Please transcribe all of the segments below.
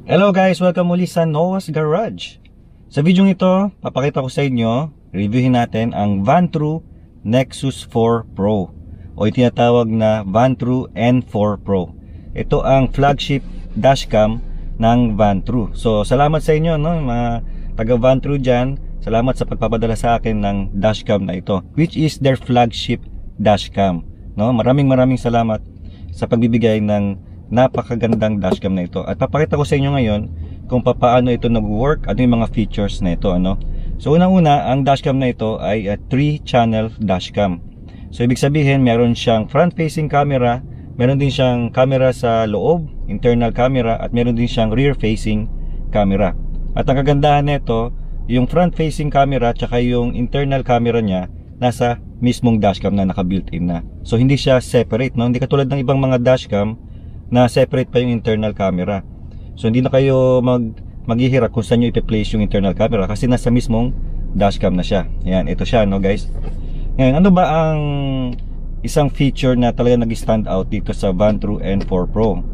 Hello guys! Welcome muli sa Noah's Garage. Sa video ito, papakita ko sa inyo, reviewin natin ang Vantrue Nexus 4 Pro o itinatawag na Vantrue N4 Pro. Ito ang flagship dashcam ng Vantrue. So salamat sa inyo, no, mga taga Vantrue dyan. Salamat sa pagpapadala sa akin ng dashcam na ito, which is their flagship dashcam, no? Maraming salamat sa pagbibigay ng napakagandang dashcam na ito. At papakita ko sa inyo ngayon kung paano ito nag-work, ano yung mga features na ito, ano. So unang-una, ang dashcam na ito ay a 3-channel dashcam. So ibig sabihin, meron siyang front-facing camera, meron din siyang camera sa loob, internal camera, at meron din siyang rear-facing camera. At ang kagandahan nito, yung front-facing camera at saka yung internal camera niya nasa mismong dashcam na naka-built-in na. So hindi siya separate, no? Hindi katulad ng ibang mga dashcam na separate pa yung internal camera. So hindi na kayo maghihirap kung saan nyo ipi-place yung internal camera kasi nasa mismong dashcam na siya. Ayan, ito siya, no guys. Ngayon, ano ba ang isang feature na talaga nag-stand out dito sa Vantrue N4 Pro?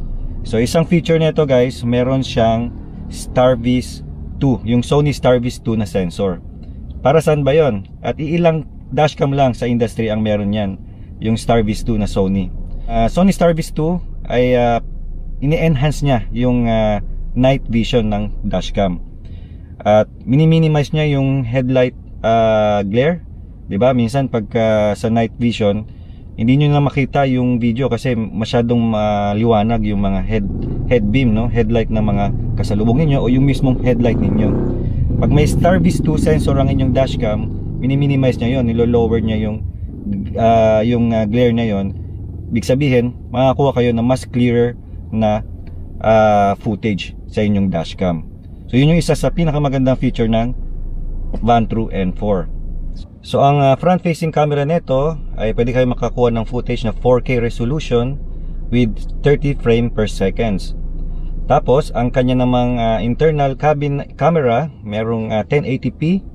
So isang feature nito guys, meron siyang Starvis 2, yung Sony Starvis 2 na sensor. Para saan ba yon? At iilang dashcam lang sa industry ang meron yan, yung Starvis 2 na Sony. Sony Starvis 2 ay ini-enhance niya yung night vision ng dashcam. At mini-minimize niya yung headlight glare. 'Di ba? Minsan pagka sa night vision, hindi niyo na makita yung video kasi masyadong liwanag yung mga head beam, no? Headlight ng mga kasalubong niyo o yung mismong headlight ninyo. Pag may Starvis 2 sensor ang inyong dashcam, mini-minimize niya 'yon, nilo-lower niya yung glare na 'yon. Ibig sabihin, makakuha kayo ng mas clearer na footage sa inyong dashcam. So yun yung isa sa pinakamagandang feature ng Vantrue N4. So ang front-facing camera nito ay pwede kayo makakuha ng footage na 4K resolution with 30 frame per seconds. Tapos ang kanya namang internal cabin camera, merong 1080p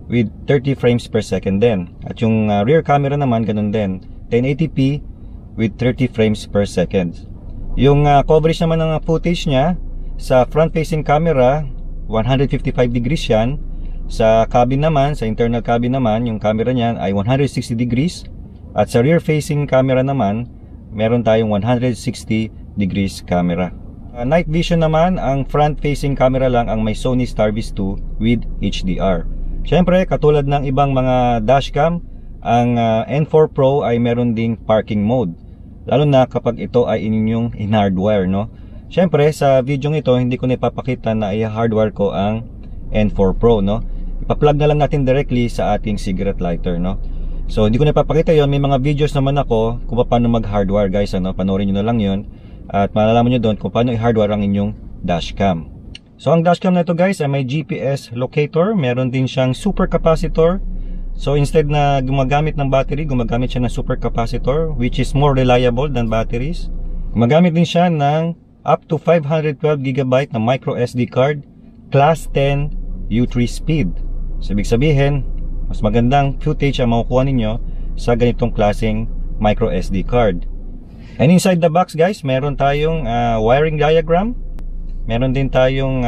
with 30 frames per second din. At yung rear camera naman ganun din, 1080p with 30 frames per second. Yung coverage naman ng footage niya sa front-facing camera, 155 degrees yan. Sa cabin naman, sa internal cabin naman, yung camera niyan ay 160 degrees. At sa rear-facing camera naman, meron tayong 160 degrees camera. Night vision naman, ang front-facing camera lang ang may Sony Starvis 2 with HDR. Siyempre, katulad ng ibang mga dashcam, ang N4 Pro ay meron ding parking mode. Lalo na kapag ito ay inyong in-hardwire, no? Siyempre, sa video ito, hindi ko na ipapakita na i-hardwire ko ang N4 Pro, no? Ipa-plug na lang natin directly sa ating cigarette lighter, no? So, hindi ko na ipapakita yon. May mga videos naman ako kung paano mag-hardwire, guys, ano? Panoorin nyo na lang yon. At malalaman nyo doon kung paano i-hardwire ang inyong dashcam. So, ang dashcam na ito, guys, ay may GPS locator. Meron din siyang super capacitor. So instead na gumagamit ng battery, gumagamit siya ng super capacitor, which is more reliable than batteries. Gumagamit din siya ng up to 512 GB na micro SD card, class 10 U3 speed. So ibig sabihin, mas magandang footage ang makukuha ninyo sa ganitong klaseng micro SD card. And inside the box, guys, meron tayong wiring diagram. Meron din tayong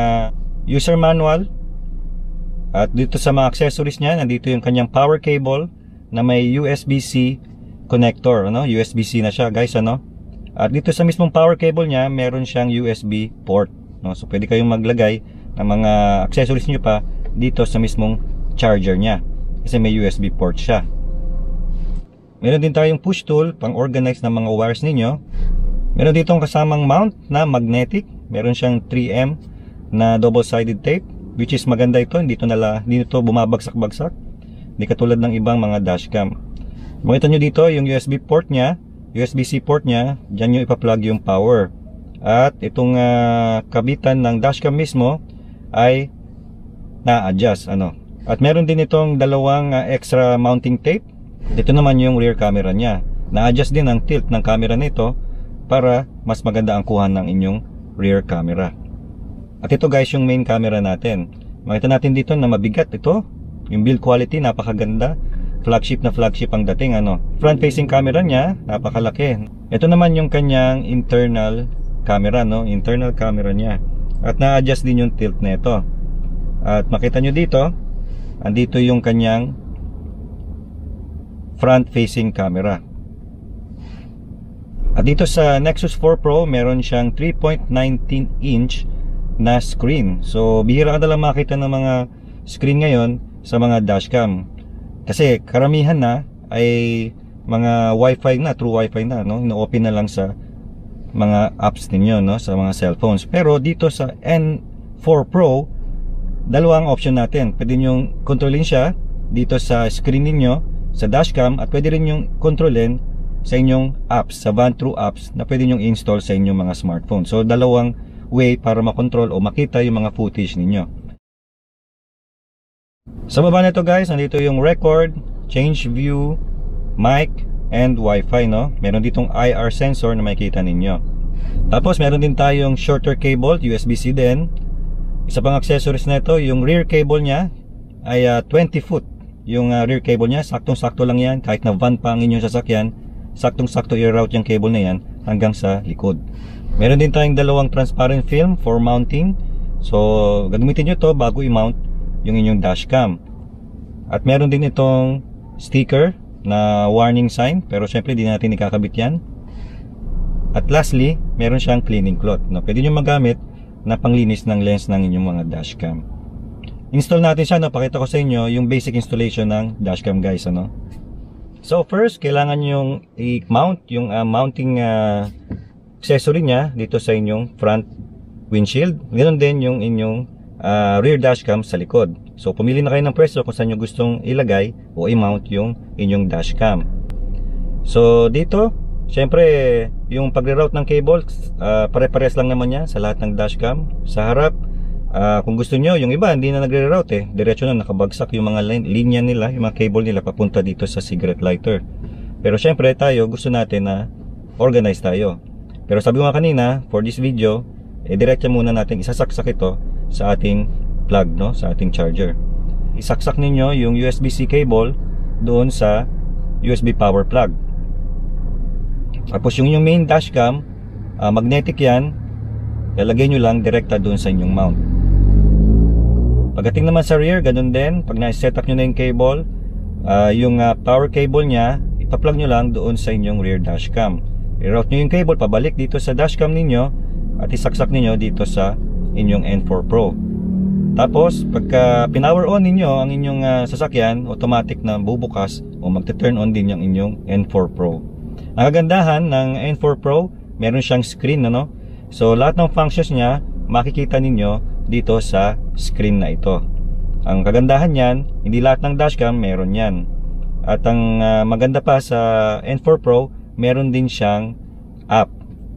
user manual. At dito sa mga accessories niya, nandito yung kanyang power cable na may USB-C connector, ano? USB-C na siya, guys, ano? At dito sa mismong power cable niya, meron siyang USB port, no? So pwede kayong maglagay ng mga accessories niyo pa dito sa mismong charger niya kasi may USB port siya. Meron din tayong push tool pang-organize ng mga wires ninyo. Meron ditong kasamang mount na magnetic. Meron siyang 3M na double-sided tape, which is maganda ito, hindi ito bumabagsak-bagsak. Hindi katulad ng ibang mga dashcam. Makita nyo dito yung USB port niya, USB-C port niya, dyan nyo ipa-plug yung power. At itong kabitan ng dashcam mismo ay na-adjust, ano. At meron din itong dalawang extra mounting tape. Dito naman yung rear camera niya. Na-adjust din ang tilt ng camera nito para mas maganda ang kuha ng inyong rear camera. At ito, guys, yung main camera natin. Makita natin dito na mabigat ito. Yung build quality napakaganda. Flagship na flagship ang dating, ano. Front facing camera niya napakalaki. Ito naman yung kanyang internal camera, no. Internal camera niya. At na-adjust din yung tilt nito. At makita nyo dito, andito yung kanyang front-facing camera. At dito sa Nexus 4 Pro, meron siyang 3.19 inch na screen. So, bihira ka na lang makita ng mga screen ngayon sa mga dashcam. Kasi karamihan na ay mga Wi-Fi na, true Wi-Fi na, no? Ino-open na lang sa mga apps ninyo, no? Sa mga cellphones. Pero dito sa N4 Pro, dalawang option natin. Pwede nyong kontrolin siya dito sa screen ninyo, sa dashcam, at pwede rin nyong kontrolin sa inyong apps, sa Vantru apps na pwede nyong install sa inyong mga smartphone. So, dalawang way para makontrol o makita yung mga footage ninyo. Sa baba nito guys, nandito yung record, change view, mic, and Wi-Fi, no? Meron ditong IR sensor na makikita ninyo. Tapos, meron din tayong shorter cable, USB-C din. Isa pang accessories na ito, yung rear cable niya ay 20 foot. Yung rear cable niya, saktong-sakto lang yan. Kahit na van pa ang inyong sasakyan, saktong-sakto i-route yung cable na yan hanggang sa likod. Meron din tayong dalawang transparent film for mounting. So, gagamitin nyo to bago i-mount yung inyong dashcam. At meron din itong sticker na warning sign, pero syempre di natin ikakabit yan. At lastly, meron siyang cleaning cloth, no? Pwede nyo magamit na panglinis ng lens ng inyong mga dashcam. Install natin siya, no? Pakita ko sa inyo yung basic installation ng dashcam guys, ano? So first, kailangan yung i-mount yung mounting accessory niya dito sa inyong front windshield. Ganoon din yung inyong rear dashcam sa likod. So pumili na kayo ng pwesto kung saan nyo gustong ilagay o i-mount yung inyong dashcam. So dito, syempre yung pagre-route ng cable, pare-pares lang naman yan sa lahat ng dashcam. Sa harap, kung gusto nyo, yung iba hindi na nagre-route diretso na nakabagsak yung mga linya nila, yung mga cable nila papunta dito sa cigarette lighter. Pero syempre tayo gusto natin na organize tayo. Pero sabi ko nga kanina, for this video, diretso muna natin isasaksak ito sa ating plug, no? Sa ating charger. Isaksak ninyo yung USB-C cable doon sa USB power plug. Tapos yung main dashcam, magnetic yan, lalagay nyo lang direkta doon sa inyong mount. Pagdating naman sa rear, ganun din. Pag na-set up nyo na yung cable, yung power cable nya, ipa-plug nyo lang doon sa inyong rear dashcam. I-route nyo yung cable pabalik dito sa dashcam ninyo at isaksak ninyo dito sa inyong N4 Pro. Tapos, pagka pinower on ninyo ang inyong sasakyan, automatic na bubukas o magte-turn on din yung inyong N4 Pro. Ang kagandahan ng N4 Pro, meron siyang screen, ano? So, lahat ng functions niya, makikita ninyo dito sa screen na ito. Ang kagandahan niyan, hindi lahat ng dashcam meron yan. At ang maganda pa sa N4 Pro, meron din siyang app.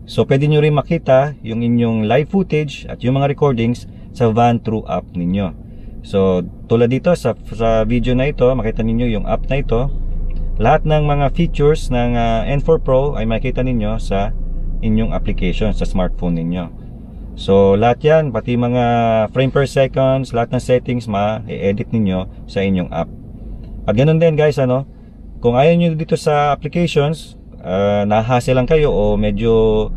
So, pwede nyo rin makita yung inyong live footage at yung mga recordings sa Vantru app ninyo. So, tulad dito sa video na ito, makita ninyo yung app na ito. Lahat ng mga features ng N4 Pro ay makita ninyo sa inyong application sa smartphone ninyo. So, lahat yan, pati mga frame per seconds, lahat ng settings ma-edit ninyo sa inyong app. At ganun din guys, ano, kung ayaw nyo dito sa applications, nahase lang kayo o medyo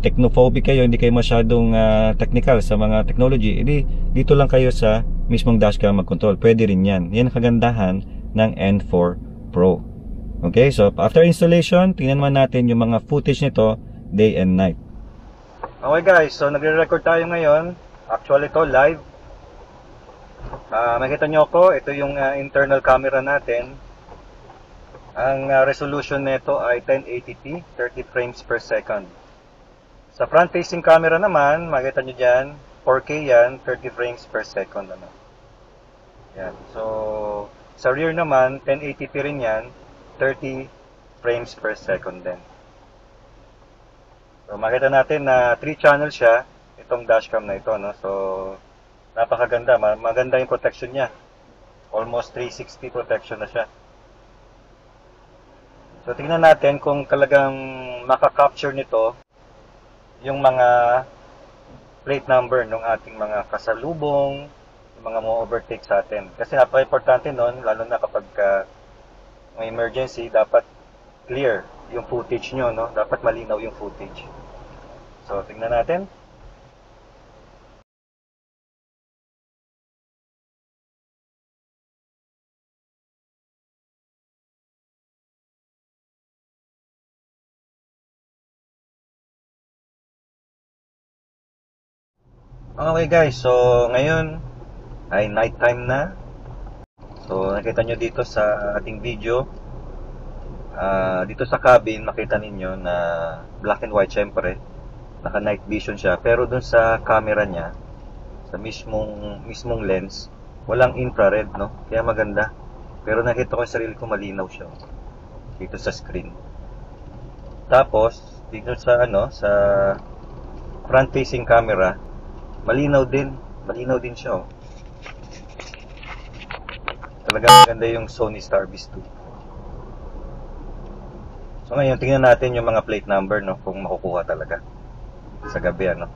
technophobic kayo, hindi kayo masyadong technical sa mga technology, edi dito lang kayo sa mismong dashcam mag-control. Pwede rin yan. Yan ang kagandahan ng N4 Pro. Okay, so after installation, tingnan naman natin yung mga footage nito day and night. Okay guys, so nagre-record tayo ngayon. Actually ito live. Makita nyo ako, ito yung internal camera natin. Ang resolution nito ay 1080p, 30 frames per second. Sa front facing camera naman, makita nyo dyan, 4K yan, 30 frames per second. Ano. Yan. So, sa rear naman, 1080p rin yan, 30 frames per second din. So, makita natin na 3 channel siya, itong dashcam na ito. No? So, napakaganda. Maganda yung protection niya. Almost 360 protection na siya. So, tingnan natin kung talagang maka-capture nito yung mga plate number ng ating mga kasalubong, yung mga mo-overtake sa atin. Kasi napaka-importante nun, lalo na kapag may emergency, dapat clear yung footage nyo, no? Dapat malinaw yung footage. So, tingnan natin. Okay guys, so ngayon ay night time na. So nakita nyo dito sa ating video, dito sa cabin makita ninyo na black and white, syempre naka night vision siya, pero dun sa camera niya, sa mismong lens, walang infrared, no? Kaya maganda. Pero nakita ko yung sarili ko, malinaw siya dito sa screen. Tapos dito sa sa front facing camera, malinaw din siya, oh. Talagang maganda yung Sony Starbeast 2. So ngayon, tingnan natin yung mga plate number, no, kung makukuha talaga sa gabi, ano.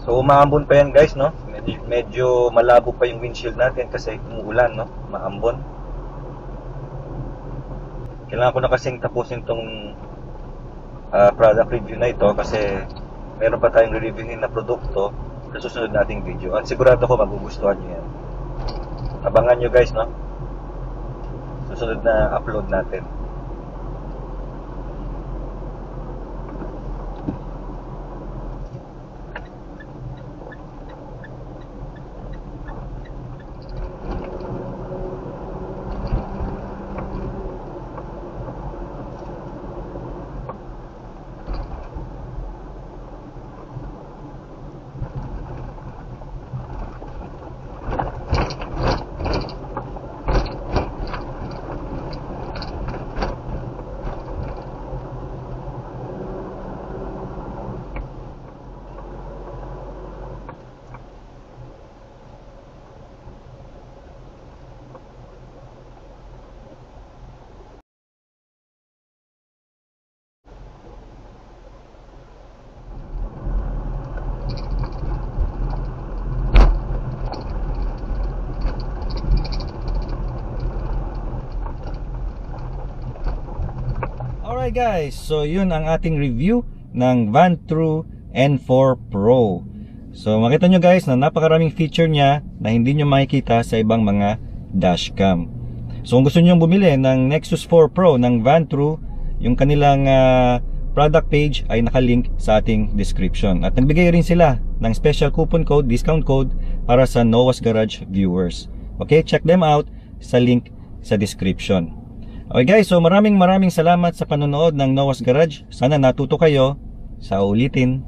So umaambon pa yan guys, no. Medyo malabo pa yung windshield natin kasi umuulan, no. Maambon. Kailangan ko na kasing tapusin tong product review na ito kasi meron pa tayong re-reviewin na produkto sa susunod nating video. At sigurado ko magugustuhan nyo yan. Abangan nyo guys, no? Susunod na upload natin. Alright guys, so yun ang ating review ng Vantrue N4 Pro. So makita nyo guys na napakaraming feature niya na hindi nyo makikita sa ibang mga dashcam. So kung gusto nyo bumili ng Nexus 4 Pro ng Vantrue, yung kanilang product page ay nakalink sa ating description. At nagbigay rin sila ng special coupon code, discount code para sa Noah's Garage viewers. Okay, check them out sa link sa description. Okay guys, so maraming salamat sa panonood ng Noah's Garage. Sana natuto kayo sa ulitin.